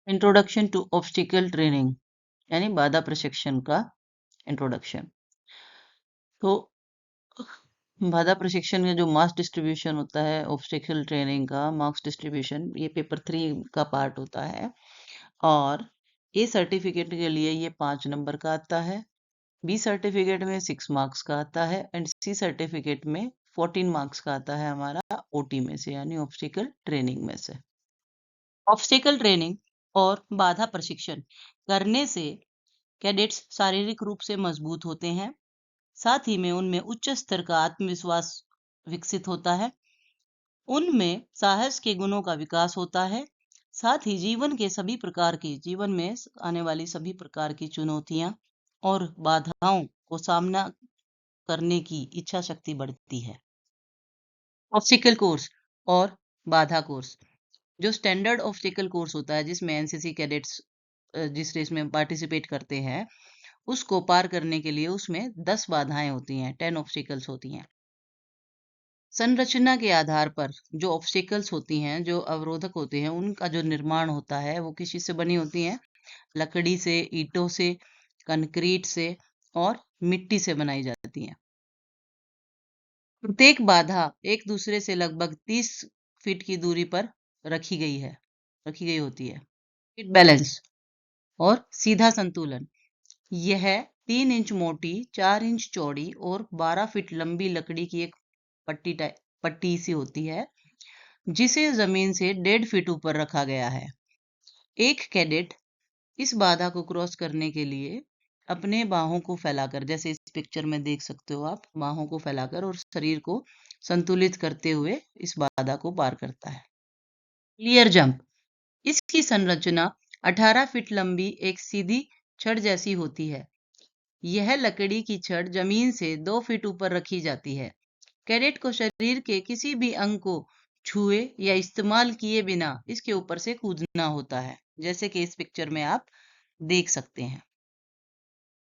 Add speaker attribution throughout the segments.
Speaker 1: Introduction to obstacle training यानी बाधा प्रशिक्षण का इंट्रोडक्शन। तो बाधा प्रशिक्षण में जो मार्क्स डिस्ट्रीब्यूशन होता है, ऑब्स्टिकल ट्रेनिंग का मार्क्स डिस्ट्रीब्यूशन, ये पेपर 3 का पार्ट होता है। और ए सर्टिफिकेट के लिए ये 5 नंबर का आता है, बी सर्टिफिकेट में 6 मार्क्स का आता है एंड सी सर्टिफिकेट में 14 मार्क्स का आता है हमारा ओटी में से, यानी ऑब्स्टिकल ट्रेनिंग में से। ऑब्स्टिकल ट्रेनिंग और बाधा प्रशिक्षण करने से कैडेट्स शारीरिक रूप से मजबूत होते हैं, साथ ही में उनमें उच्च स्तर का आत्मविश्वास विकसित होता है, उनमें साहस के गुणों का विकास होता है, साथ ही जीवन में आने वाली सभी प्रकार की चुनौतियां और बाधाओं को सामना करने की इच्छा शक्ति बढ़ती है। ऑब्स्टिकल कोर्स और बाधा कोर्स, जो स्टैंडर्ड ऑब्स्टिकल कोर्स होता है जिसमें एनसीसी कैडेट्स जिस रेस में पार्टिसिपेट करते हैं, उसको पार करने के लिए उसमें 10 बाधाएं होती हैं, 10 ऑब्स्टिकल्स होती हैं। संरचना के आधार पर जो ऑब्स्टिकल्स होती हैं, जो अवरोधक होते हैं, उनका जो निर्माण होता है वो किस चीज से बनी होती हैं? लकड़ी से, ईंटों से, कंक्रीट से और मिट्टी से बनाई जाती हैं। प्रत्येक बाधा एक दूसरे से लगभग 30 फीट की दूरी पर रखी गई होती है। फिट बैलेंस और सीधा संतुलन, यह 3 इंच मोटी, 4 इंच चौड़ी और 12 फीट लंबी लकड़ी की एक पट्टी सी होती है, जिसे जमीन से 1.5 फीट ऊपर रखा गया है। एक कैडेट इस बाधा को क्रॉस करने के लिए अपने बाहों को फैलाकर, जैसे इस पिक्चर में देख सकते हो आप, बाहों को फैलाकर और शरीर को संतुलित करते हुए इस बाधा को पार करता है। क्लियर जंप, इसकी संरचना 18 फीट लंबी एक सीधी छड़ जैसी होती है। यह लकड़ी की छड़ जमीन से 2 फीट ऊपर रखी जाती है। कैडेट को शरीर के किसी भी अंग को छुए या इस्तेमाल किए बिना इसके ऊपर से कूदना होता है, जैसे कि इस पिक्चर में आप देख सकते हैं।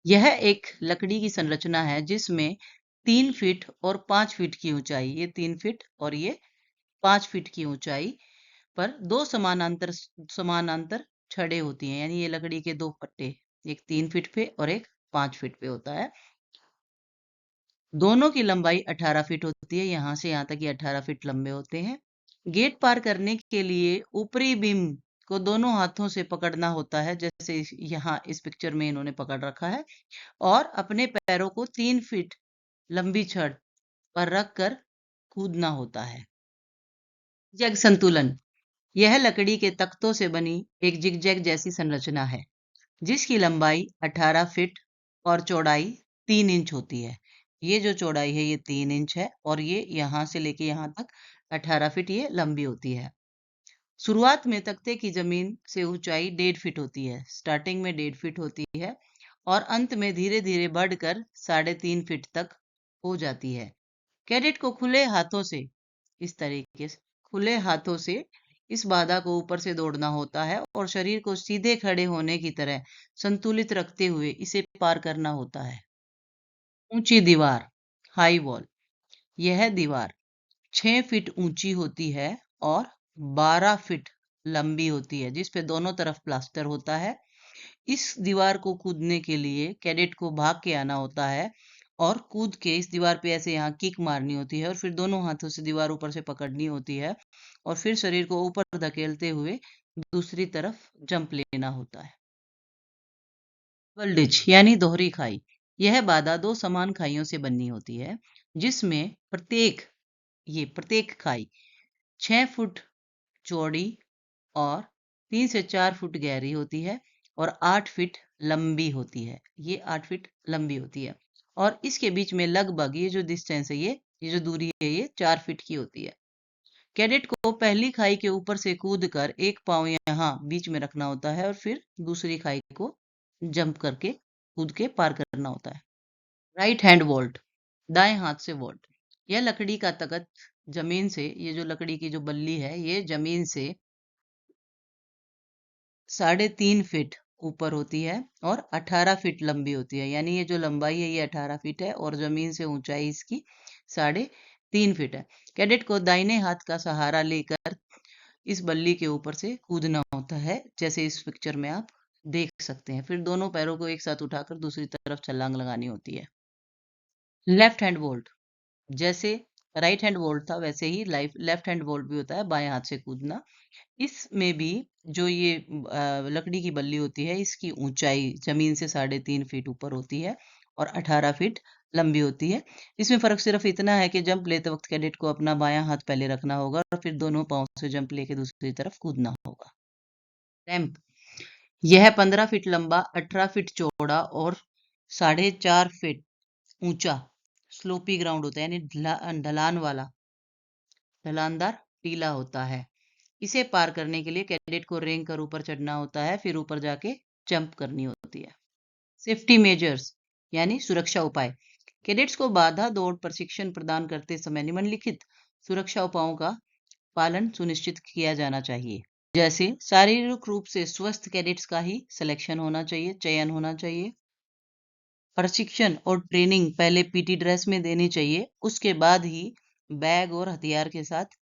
Speaker 1: यह एक लकड़ी की संरचना है जिसमें 3 फीट और 5 फीट की ऊंचाई, ये 3 फीट और ये 5 फीट की ऊंचाई पर 2 समानांतर छड़ें होती हैं, यानी ये लकड़ी के 2 पट्टे, एक 3 फीट पे और एक 5 फीट पे होता है। दोनों की लंबाई 18 फीट होती है, यहां से यहां तक ये 18 फीट लंबे होते हैं। गेट पार करने के लिए ऊपरी बीम को दोनों हाथों से पकड़ना होता है, जैसे यहाँ इस पिक्चर में इन्होंने पकड़ रखा है, और अपने पैरों को 3 फीट लंबी छड़ पर रखकर कूदना होता है। जग संतुलन, यह लकड़ी के तख्तों से बनी एक जिगजैग जैसी संरचना है, जिसकी लंबाई 18 फीट और चौड़ाई 3 इंच होती है। ये जो चौड़ाई है ये 3 इंच है और ये यहाँ से लेके यहाँ तक 18 फीट ये लंबी होती है। शुरुआत में तख्ते की जमीन से ऊंचाई 1.5 फीट होती है, स्टार्टिंग में 1.5 फीट होती है और अंत में धीरे धीरे बढ़कर 3.5 फीट तक हो जाती है। कैडेट को खुले हाथों से इस बाधा को ऊपर से दौड़ना होता है और शरीर को सीधे खड़े होने की तरह संतुलित रखते हुए इसे पार करना होता है। ऊंची दीवार, हाई वॉल, यह दीवार 6 फीट ऊंची होती है और 12 फीट लंबी होती है, जिस पे दोनों तरफ प्लास्टर होता है। इस दीवार को कूदने के लिए कैडेट को भाग के आना होता है और कूद के इस दीवार पे ऐसे यहाँ किक मारनी होती है और फिर दोनों हाथों से दीवार ऊपर से पकड़नी होती है और फिर शरीर को ऊपर धकेलते हुए दूसरी तरफ जंप लेना होता है। डबल डिच यानी दोहरी खाई, यह बाधा 2 समान खाइयों से बनी होती है, जिसमें प्रत्येक खाई 6 फुट चौड़ी और 3 से 4 फुट गहरी होती है और 8 फीट लंबी होती है। ये 8 फीट लंबी होती है और इसके बीच में लगभग ये जो डिस्टेंस है, ये जो दूरी है, ये 4 फीट की होती है। कैडेट को पहली खाई के ऊपर से कूदकर एक पाँव यहाँ बीच में रखना होता है और फिर दूसरी खाई को जंप करके कूद के पार करना होता है। राइट हैंड वॉल्ट, दाएं हाथ से वॉल्ट, यह लकड़ी का तख्त जमीन से, ये जो लकड़ी की जो बल्ली है, ये जमीन से 3.5 फीट ऊपर होती है और 18 फीट लंबी होती है, यानी ये जो लंबाई है ये 18 फीट है और जमीन से ऊंचाई इसकी 3.5 फीट है। कैडेट को दाहिने हाथ का सहारा लेकर इस बल्ली के ऊपर से कूदना होता है, जैसे इस पिक्चर में आप देख सकते हैं। फिर दोनों पैरों को एक साथ उठाकर दूसरी तरफ छलांग लगानी होती है। लेफ्ट हैंड वोल्ट, जैसे राइट हैंड वोल्ट था वैसे ही लेफ्ट हैंड वोल्ट भी होता है, बाएं हाथ से कूदना। इसमें भी जो ये लकड़ी की बल्ली होती है, इसकी ऊंचाई जमीन से 3.5 फीट ऊपर होती है और 18 फीट लंबी होती है। इसमें फर्क सिर्फ इतना है कि जंप लेते वक्त कैडेट को अपना बायां हाथ पहले रखना होगा और फिर दोनों पांव से जंप लेके दूसरी तरफ कूदना होगा। रैंप, यह 15 फीट लंबा, 18 फीट चौड़ा और 4.5 फीट ऊंचा स्लोपी ग्राउंड होता है, यानी ढलान वाला ढलानदार टीला होता है। इसे पार करने के लिए कैडेट को रेंग कर ऊपर चढ़ना होता है, फिर ऊपर जाके जंप करनी होती है। सेफ्टी मेजर्स यानी सुरक्षा उपाय, कैडेट्स को बाधा दौड़ प्रशिक्षण प्रदान करते समय निम्नलिखित सुरक्षा उपायों का पालन सुनिश्चित किया जाना चाहिए। जैसे शारीरिक रूप से स्वस्थ कैडेट्स का ही सिलेक्शन होना चाहिए, चयन होना चाहिए। प्रशिक्षण और ट्रेनिंग पहले पीटी ड्रेस में देनी चाहिए, उसके बाद ही बैग और हथियार के साथ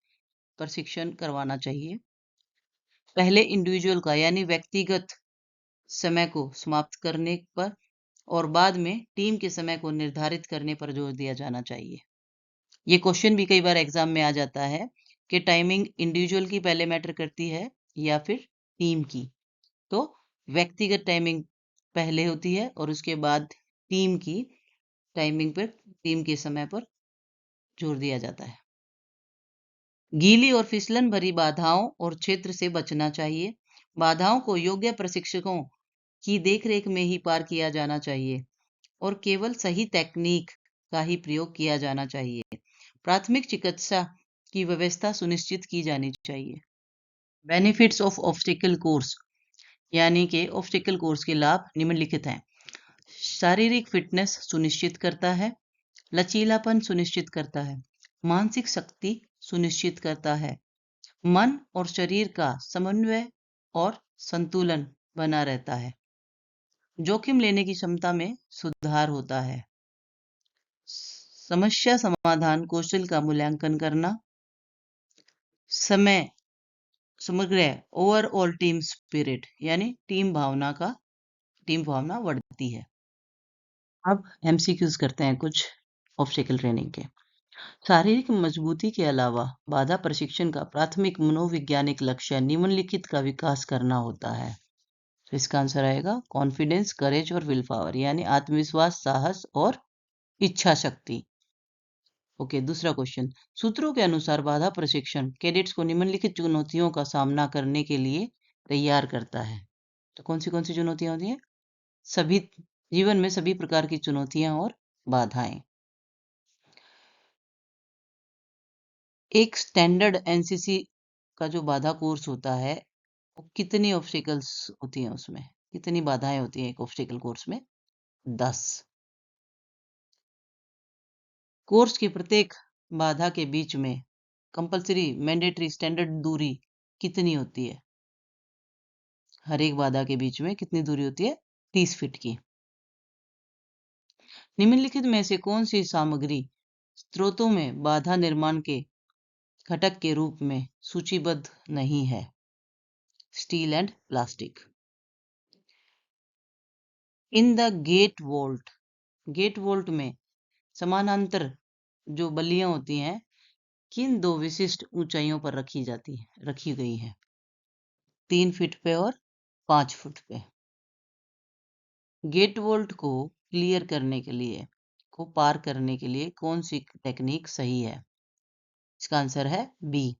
Speaker 1: प्रशिक्षण करवाना चाहिए। पहले इंडिविजुअल का यानी व्यक्तिगत समय को समाप्त करने पर और बाद में टीम के समय को निर्धारित करने पर जोर दिया जाना चाहिए। ये क्वेश्चन भी कई बार एग्जाम में आ जाता है कि टाइमिंग इंडिविजुअल की पहले मैटर करती है या फिर टीम की। तो व्यक्तिगत टाइमिंग पहले होती है और उसके बाद टीम की टाइमिंग पर, टीम के समय पर जोर दिया जाता है। गीली और फिसलन भरी बाधाओं और क्षेत्र से बचना चाहिए। बाधाओं को योग्य प्रशिक्षकों की देखरेख में ही पार किया जाना चाहिए और केवल सही तकनीक का ही प्रयोग किया जाना चाहिए। प्राथमिक चिकित्सा की व्यवस्था सुनिश्चित की जानी चाहिए। बेनिफिट्स ऑफ ऑब्स्टिकल कोर्स, यानी कि ऑब्स्टिकल कोर्स के लाभ निम्नलिखित हैं। शारीरिक फिटनेस सुनिश्चित करता है, लचीलापन सुनिश्चित करता है, मानसिक शक्ति सुनिश्चित करता है, मन और शरीर का समन्वय और संतुलन बना रहता है, जोखिम लेने की क्षमता में सुधार होता है, समस्या समाधान कौशल का मूल्यांकन करना, समय समग्र ओवरऑल टीम स्पिरिट यानी टीम भावना बढ़ती है। अब एमसीक्यूज करते हैं कुछ ऑब्स्टिकल ट्रेनिंग के। शारीरिक मजबूती के अलावा बाधा प्रशिक्षण का प्राथमिक मनोवैज्ञानिक लक्ष्य निम्नलिखित का विकास करना होता है। तो इसका आंसर आएगा कॉन्फिडेंस, करेज और विल पावर, यानी आत्मविश्वास, साहस और इच्छा शक्ति। ओके, दूसरा क्वेश्चन। सूत्रों के अनुसार बाधा प्रशिक्षण कैडेट्स को निम्नलिखित चुनौतियों का सामना करने के लिए तैयार करता है। तो कौन सी चुनौतियां होती हैं? सभी जीवन में सभी प्रकार की चुनौतियां और बाधाएं। एक स्टैंडर्ड एनसीसी का जो बाधा कोर्स होता है, वो कितनी ऑब्स्टिकल्स होती हैं, उसमें कितनी बाधाएं होती हैं एक ऑब्स्टिकल कोर्स में? 10। कोर्स की प्रत्येक बाधा के बीच में कंपलसरी मैंडेटरी स्टैंडर्ड दूरी कितनी होती है? हर एक बाधा के बीच में कितनी दूरी होती है? 30 फीट की। निम्नलिखित में से कौन सी सामग्री स्रोतों में बाधा निर्माण के घटक के रूप में सूचीबद्ध नहीं है? Steel and plastic. In the gate vault में समानांतर जो बल्लियां होती हैं, किन दो विशिष्ट ऊंचाइयों पर रखी गई हैं? 3 फीट पे और 5 फुट पे। गेट वोल्ट को क्लियर करने के लिए, को पार करने के लिए कौन सी टेक्निक सही है? इसका आंसर है B,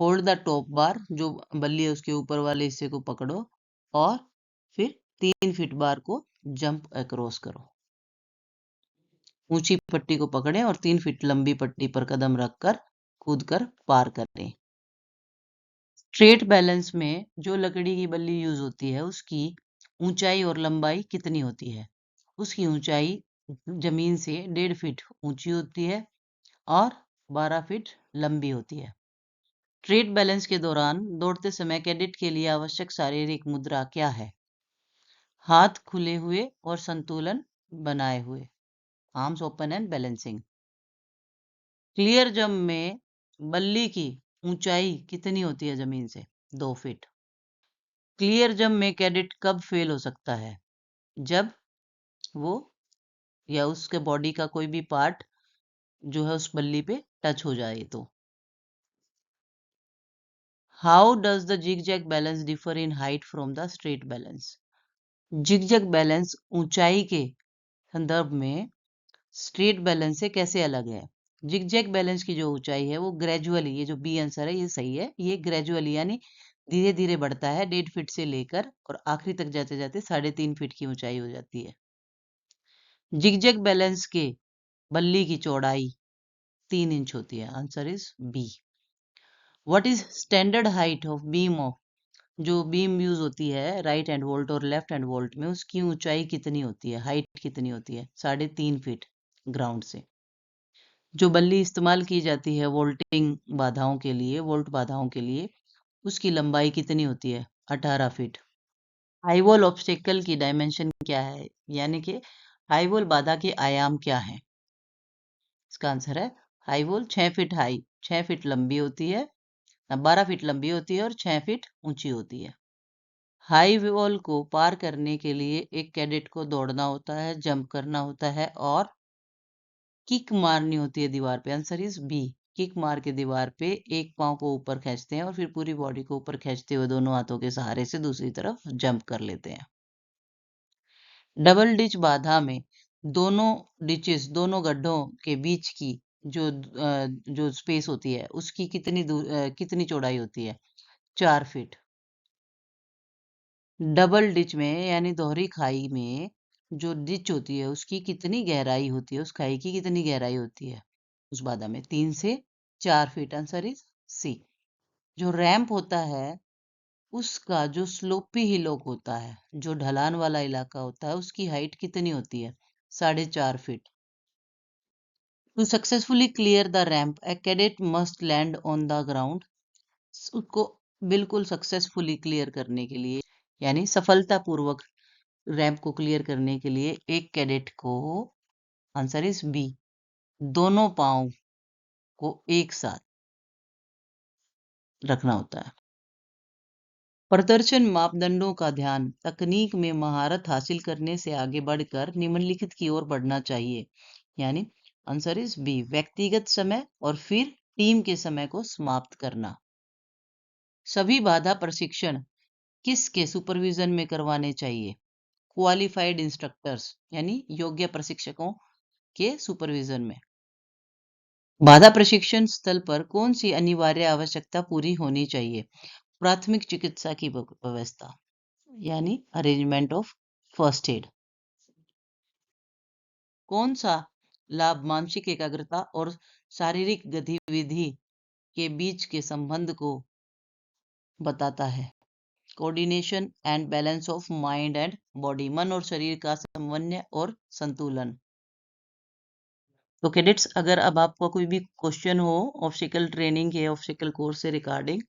Speaker 1: hold the top bar, जो बल्ली है उसके ऊपर वाले हिस्से को पकड़ो और फिर 3 फीट बार को जंप अक्रॉस करो। ऊंची पट्टी को पकड़ें और 3 फीट लंबी पट्टी पर कदम रखकर कूदकर पार करें। स्ट्रेट बैलेंस में जो लकड़ी की बल्ली यूज होती है, उसकी ऊंचाई और लंबाई कितनी होती है? उसकी ऊंचाई जमीन से 1.5 फीट ऊंची होती है और 12 फीट लंबी होती है। स्ट्रेट बैलेंस के दौरान दौड़ते समय कैडेट के लिए आवश्यक शारीरिक मुद्रा क्या है? हाथ खुले हुए और संतुलन बनाए हुए, arms open and balancing. Clear jump में बल्ली की ऊंचाई कितनी होती है जमीन से? 2 फीट। क्लियर जंप में कैडेट कब फेल हो सकता है? जब वो या उसके बॉडी का कोई भी पार्ट जो है उस बल्ली पे टच हो जाए तो। How does the zig zag balance differ in height from the straight balance? Zig zag balance ऊंचाई के संदर्भ में स्ट्रेट बैलेंस से कैसे अलग है? जिग जैग बैलेंस की जो ऊंचाई है वो ग्रेजुअली, ये जो बी आंसर है ये सही है, ये ग्रेजुअली यानी धीरे धीरे बढ़ता है 1.5 फीट से लेकर और आखिरी तक जाते जाते 3.5 फीट की ऊंचाई हो जाती है। जिग जैग बैलेंस के बल्ली की चौड़ाई 3 इंच होती है। Answer is B. What is standard height of beam of, जो बीम यूज होती है राइट हैंड वोल्ट और लेफ्ट हैंड वोल्ट में, उसकी ऊंचाई कितनी होती है, हाइट कितनी होती है? 3.5 फीट ग्राउंड से। जो बल्ली इस्तेमाल की जाती है वोल्टिंग बाधाओं के लिए, वोल्ट बाधाओं के लिए, उसकी लंबाई कितनी होती है? 18 फीट। हाई वॉल ऑब्स्टेकल की डायमेंशन क्या है, यानी कि हाई वॉल बाधा के आयाम क्या है? इसका आंसर है high wall 6 feet high, 6 feet लंबी होती है, 12 फीट लंबी होती है और 6 फीट ऊंची होती है। हाई वॉल को पार करने के लिए एक कैडेट को दौड़ना होता है, जंप करना होता है और किक मारनी होती है दीवार पे। Answer is B. किक मार के दीवार पे एक पांव को ऊपर खींचते हैं और फिर पूरी बॉडी को ऊपर खींचते हुए दोनों हाथों के सहारे से दूसरी तरफ जंप कर लेते हैं। डबल डिच बाधा में दोनों डिचेस, दोनों गड्ढों के बीच की जो स्पेस होती है उसकी कितनी चौड़ाई होती है? 4 फीट। डबल डिच में यानी दोहरी खाई में जो डिच होती है उसकी कितनी गहराई होती है, उस खाई की कितनी गहराई होती है उस बाधा में? 3 से 4 फीट। आंसर इज सी। जो रैंप होता है उसका जो स्लोपी हिलोक होता है, जो ढलान वाला इलाका होता है, उसकी हाइट कितनी होती है? 4.5 feet. To successfully clear the ramp a cadet must land on the ground. उसको बिल्कुल सक्सेसफुली क्लियर करने के लिए यानी सफलतापूर्वक रैंप को क्लियर करने के लिए एक कैडेट को, आंसर इज बी, दोनों पांव को एक साथ रखना होता है। प्रदर्शन मापदंडों का ध्यान तकनीक में महारत हासिल करने से आगे बढ़कर निम्नलिखित की ओर बढ़ना चाहिए, यानी आंसर इज बी, व्यक्तिगत समय और फिर टीम के समय को समाप्त करना। सभी बाधा प्रशिक्षण किसके सुपरविजन में करवाने चाहिए? क्वालिफाइड इंस्ट्रक्टर्स यानी योग्य प्रशिक्षकों के सुपरविजन में। बाधा प्रशिक्षण स्थल पर कौन सी अनिवार्य आवश्यकता पूरी होनी चाहिए? प्राथमिक चिकित्सा की व्यवस्था यानी अरेंजमेंट ऑफ फर्स्ट एड। कौन सा लाभ मानसिक एकाग्रता और शारीरिक गतिविधि के बीच के संबंध को बताता है? Coordination and balance of mind and body, मन और शरीर का समन्वय और संतुलन। तो कैडेट्स, अगर अब आपका कोई भी क्वेश्चन हो ऑब्स्टिकल ट्रेनिंग के, ऑब्स्टिकल कोर्स से रिगार्डिंग,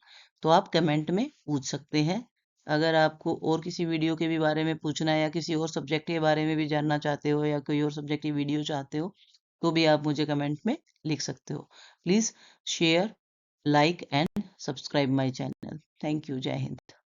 Speaker 1: तो आप कमेंट में पूछ सकते हैं। अगर आपको और किसी वीडियो के भी बारे में पूछना है या किसी और सब्जेक्ट के बारे में भी जानना चाहते हो या कोई और सब्जेक्ट की वीडियो चाहते हो तो भी आप मुझे कमेंट में लिख सकते हो। Please share, like and subscribe my channel. Thank you. जय हिंद।